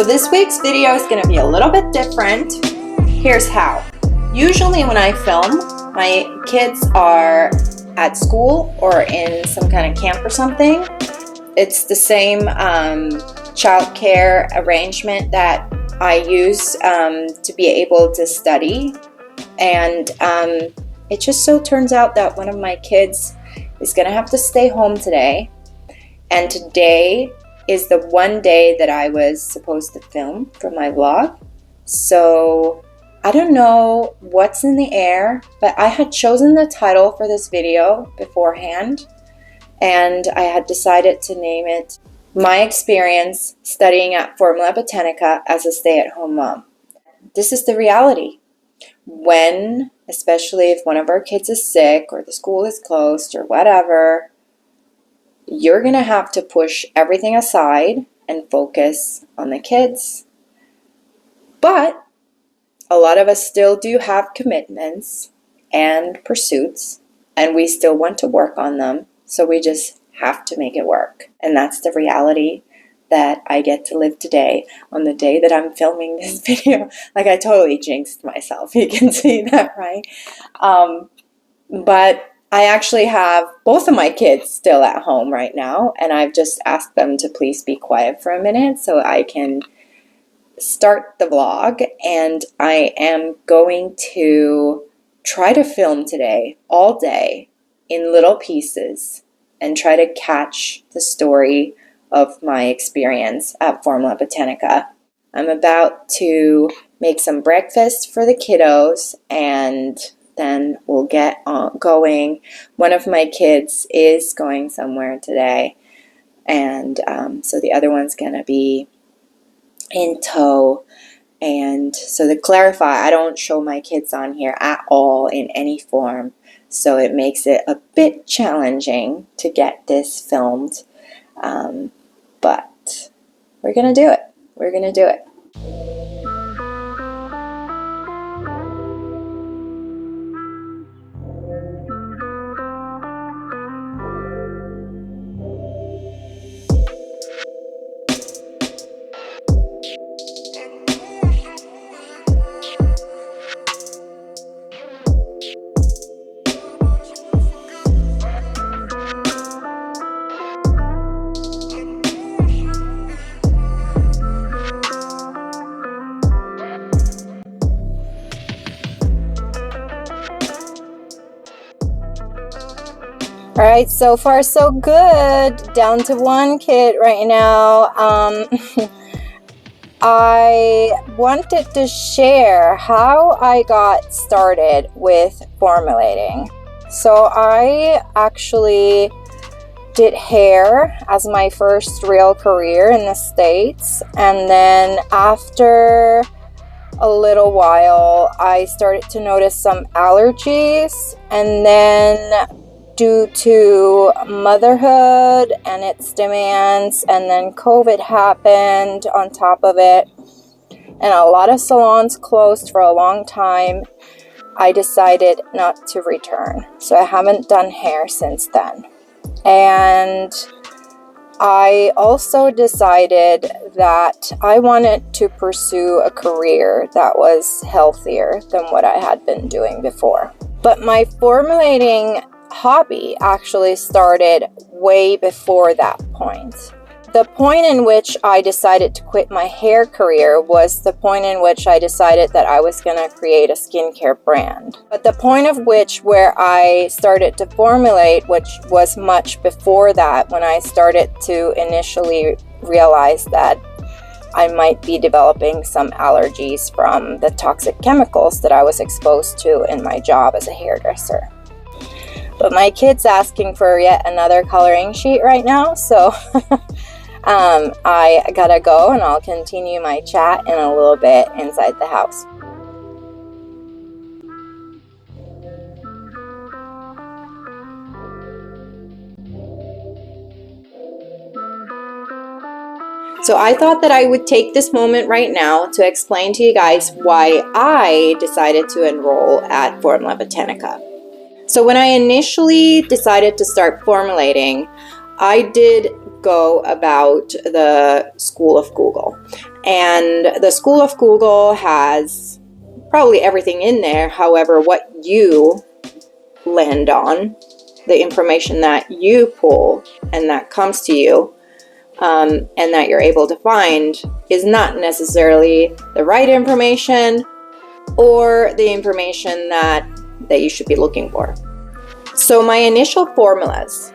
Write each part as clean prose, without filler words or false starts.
So this week's video is going to be a little bit different. Here's how. Usually when I film, my kids are at school or in some kind of camp or something. It's the same child care arrangement that I use to be able to study. And it just so turns out that one of my kids is going to have to stay home today. And today is the one day that I was supposed to film for my vlog. So I don't know what's in the air, but I had chosen the title for this video beforehand, and I had decided to name it My Experience Studying at Formula Botanica as a Stay-at-Home Mom. This is the reality. When, especially if one of our kids is sick or the school is closed or whatever, you're going to have to push everything aside and focus on the kids. But a lot of us still do have commitments and pursuits, and we still want to work on them, so we just have to make it work. And that's the reality that I get to live today on the day that I'm filming this video. Like, I totally jinxed myself. You can see that, right? But I actually have both of my kids still at home right now, and I've just asked them to please be quiet for a minute so I can start the vlog. And I am going to try to film today all day in little pieces and try to catch the story of my experience at Formula Botanica. I'm about to make some breakfast for the kiddos, and then we'll get going. One of my kids is going somewhere today, and so the other one's gonna be in tow. And so to clarify, I don't show my kids on here at all in any form, so it makes it a bit challenging to get this filmed, but we're gonna do it. We're gonna do it. Alright, so far so good. Down to one kid right now. I wanted to share how I got started with formulating. So I actually did hair as my first real career in the States, and then after a little while I started to notice some allergies, and then due to motherhood and its demands, and then COVID happened on top of it, and a lot of salons closed for a long time, I decided not to return. So I haven't done hair since then. And I also decided that I wanted to pursue a career that was healthier than what I had been doing before. But my formulating hobby actually started way before that point. The point in which I decided to quit my hair career was the point in which I decided that I was going to create a skincare brand. But the point of which where I started to formulate, which was much before that, when I started to initially realize that I might be developing some allergies from the toxic chemicals that I was exposed to in my job as a hairdresser. But my kid's asking for yet another coloring sheet right now, so I gotta go, and I'll continue my chat in a little bit inside the house. So I thought that I would take this moment right now to explain to you guys why I decided to enroll at Formula Botanica. So when I initially decided to start formulating, I did go about the School of Google. And the School of Google has probably everything in there. However, what you land on, the information that you pull and that comes to you, and that you're able to find, is not necessarily the right information or the information that you should be looking for. So my initial formulas,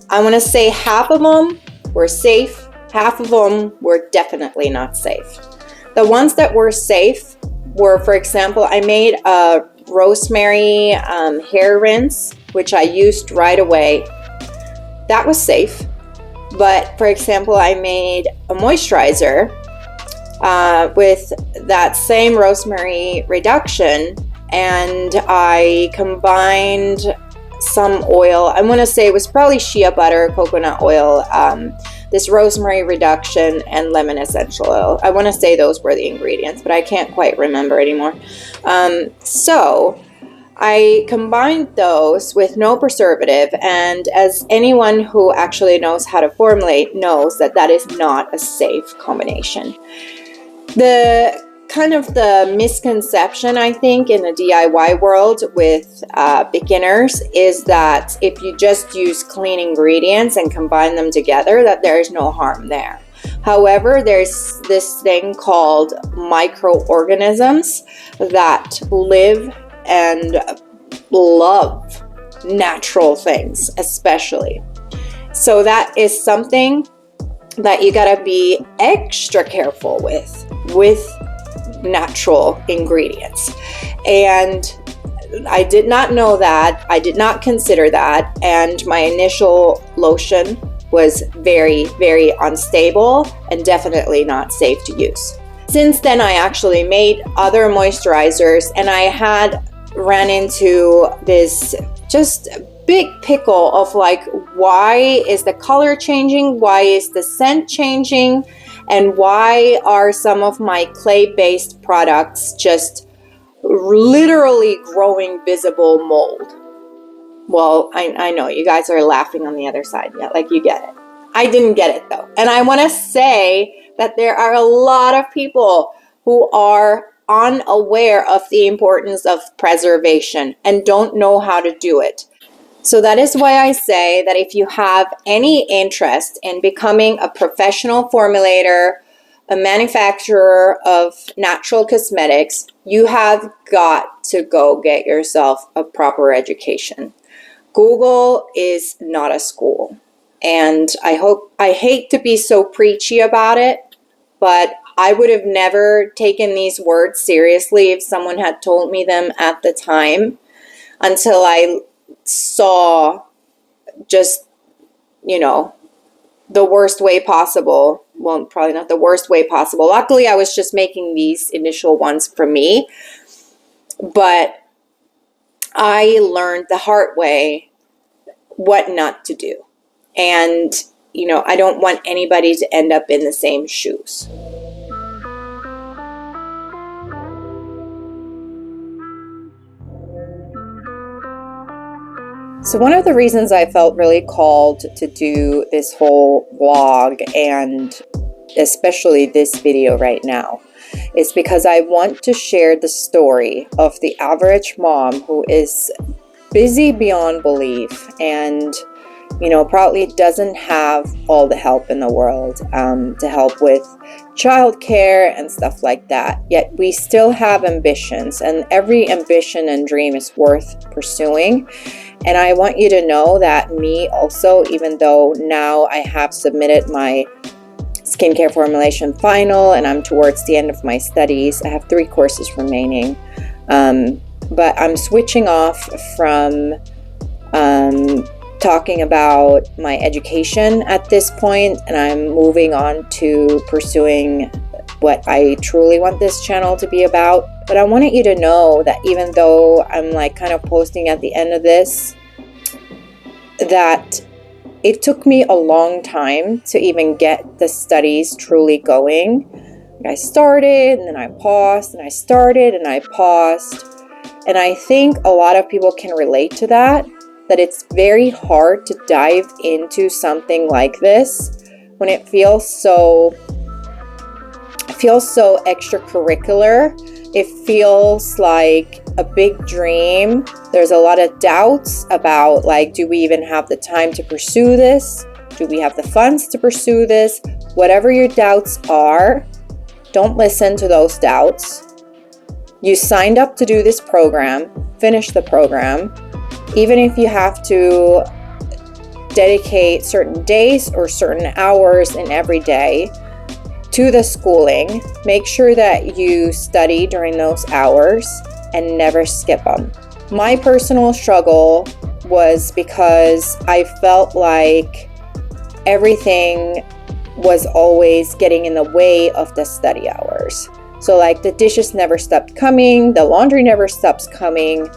I want to say half of them were safe, half of them were definitely not safe. The ones that were safe were, for example, I made a rosemary hair rinse, which I used right away. That was safe. But for example, I made a moisturizer with that same rosemary reduction, and I combined some oil. I want to say it was probably shea butter, coconut oil, this rosemary reduction, and lemon essential oil. I want to say those were the ingredients, but I can't quite remember anymore. So I combined those with no preservative, and as anyone who actually knows how to formulate knows, that that is not a safe combination. The kind of the misconception, I think, in the DIY world with beginners is that if you just use clean ingredients and combine them together, that there is no harm there. However, there's this thing called microorganisms that live and love natural things, especially. So that is something that you gotta be extra careful with natural ingredients. And I did not know that. I did not consider that. And my initial lotion was very, very unstable and definitely not safe to use. Since then, I actually made other moisturizers, and I had ran into this just big pickle of like, why is the color changing? Why is the scent changing? And why are some of my clay-based products just literally growing visible mold? Well, I know you guys are laughing on the other side. Yeah, like you get it. I didn't get it though. And I want to say that there are a lot of people who are unaware of the importance of preservation and don't know how to do it. So that is why I say that if you have any interest in becoming a professional formulator, a manufacturer of natural cosmetics, you have got to go get yourself a proper education. Google is not a school. And I hate to be so preachy about it, but I would have never taken these words seriously if someone had told me them at the time, until I saw just, the worst way possible. Well, probably not the worst way possible. Luckily, I was just making these initial ones for me, but I learned the hard way what not to do. And, I don't want anybody to end up in the same shoes. So one of the reasons I felt really called to do this whole vlog, and especially this video right now, is because I want to share the story of the average mom who is busy beyond belief and, probably doesn't have all the help in the world to help with childcare and stuff like that. Yet we still have ambitions, and every ambition and dream is worth pursuing. And I want you to know that me also, even though now I have submitted my skincare formulation final and I'm towards the end of my studies, I have 3 courses remaining. But I'm switching off from talking about my education at this point, and I'm moving on to pursuing what I truly want this channel to be about. But I wanted you to know that even though I'm like kind of posting at the end of this, that it took me a long time to even get the studies truly going. I started and then I paused, and I started and I paused. And I think a lot of people can relate to that it's very hard to dive into something like this when it feels feels so extracurricular. It feels like a big dream. There's a lot of doubts about, like, do we even have the time to pursue this? Do we have the funds to pursue this? Whatever your doubts are, don't listen to those doubts. You signed up to do this program, finish the program. Even if you have to dedicate certain days or certain hours in every day to the schooling, make sure that you study during those hours and never skip them. My personal struggle was because I felt like everything was always getting in the way of the study hours. So like the dishes never stopped coming, the laundry never stops coming,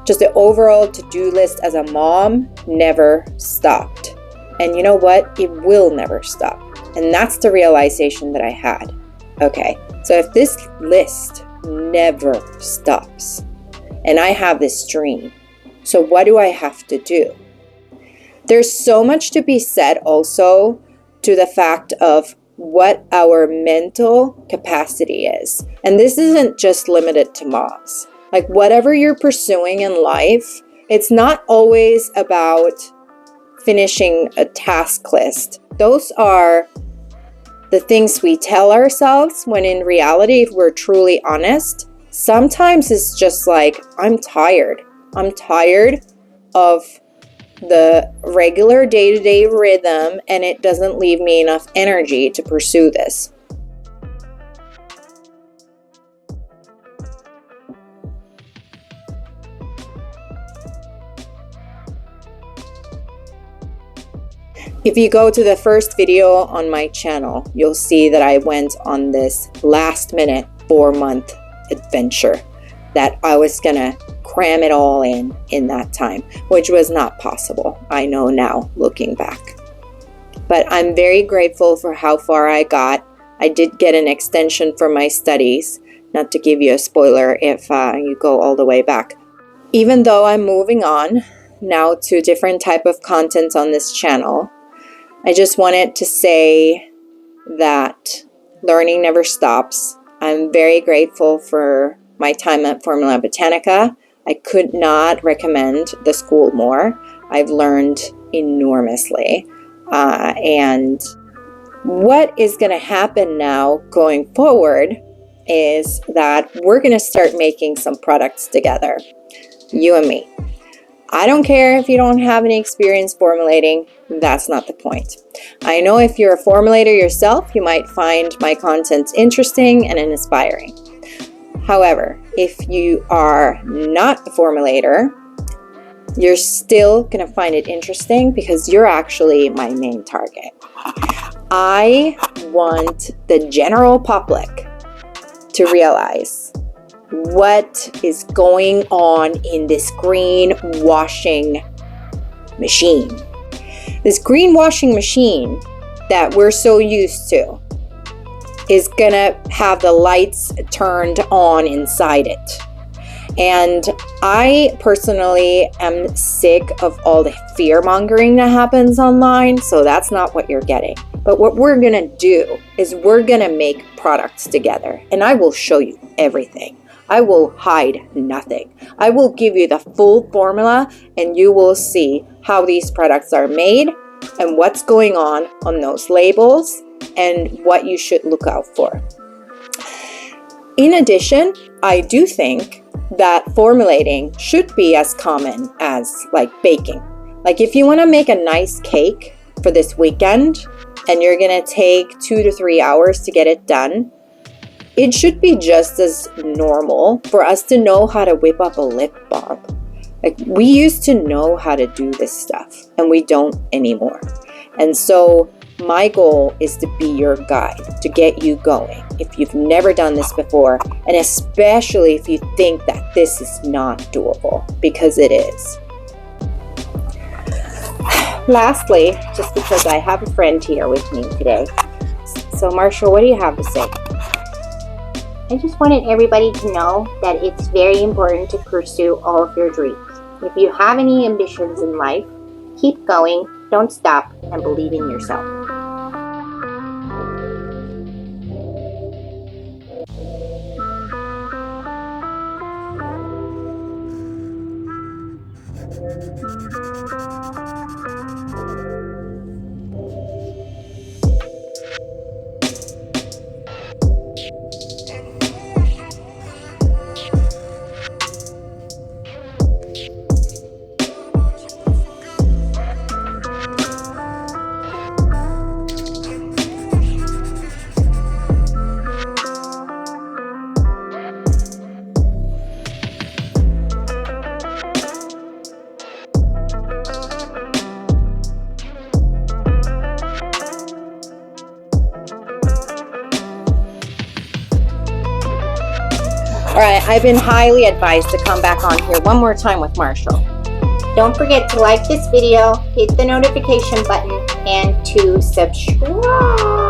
just the overall to-do list as a mom never stopped. And you know what? It will never stop. And that's the realization that I had. Okay, so if this list never stops, and I have this dream, so what do I have to do? There's so much to be said also to the fact of what our mental capacity is. And this isn't just limited to moms. Like whatever you're pursuing in life, it's not always about finishing a task list. Those are the things we tell ourselves, when in reality, if we're truly honest, sometimes it's just like, I'm tired. I'm tired of the regular day-to-day rhythm, and it doesn't leave me enough energy to pursue this. If you go to the first video on my channel, you'll see that I went on this last-minute 4-month adventure that I was gonna cram it all in that time, which was not possible. I know now, looking back. But I'm very grateful for how far I got. I did get an extension for my studies, not to give you a spoiler if you go all the way back. Even though I'm moving on now to different type of content on this channel, I just wanted to say that learning never stops. I'm very grateful for my time at Formula Botanica. I could not recommend the school more. I've learned enormously. And what is going to happen now going forward is that we're going to start making some products together, you and me. I don't care if you don't have any experience formulating, that's not the point. I know if you're a formulator yourself, you might find my content interesting and inspiring. However, if you are not a formulator, you're still going to find it interesting because you're actually my main target. I want the general public to realize what is going on in this greenwashing machine. This greenwashing machine that we're so used to is gonna have the lights turned on inside it. And I personally am sick of all the fear mongering that happens online, so that's not what you're getting. But what we're gonna do is we're gonna make products together, and I will show you everything. I will hide nothing. I will give you the full formula, and you will see how these products are made and what's going on those labels and what you should look out for. In addition, I do think that formulating should be as common as like baking. Like if you want to make a nice cake for this weekend and you're going to take 2 to 3 hours to get it done, it should be just as normal for us to know how to whip up a lip balm. Like we used to know how to do this stuff and we don't anymore. And so my goal is to be your guide, to get you going if you've never done this before, and especially if you think that this is not doable, because it is. Lastly, just because I have a friend here with me today. So Marshall, what do you have to say? I just wanted everybody to know that it's very important to pursue all of your dreams. If you have any ambitions in life, keep going, don't stop, and believe in yourself. Alright, I've been highly advised to come back on here one more time with Marshall. Don't forget to like this video, hit the notification button, and to subscribe.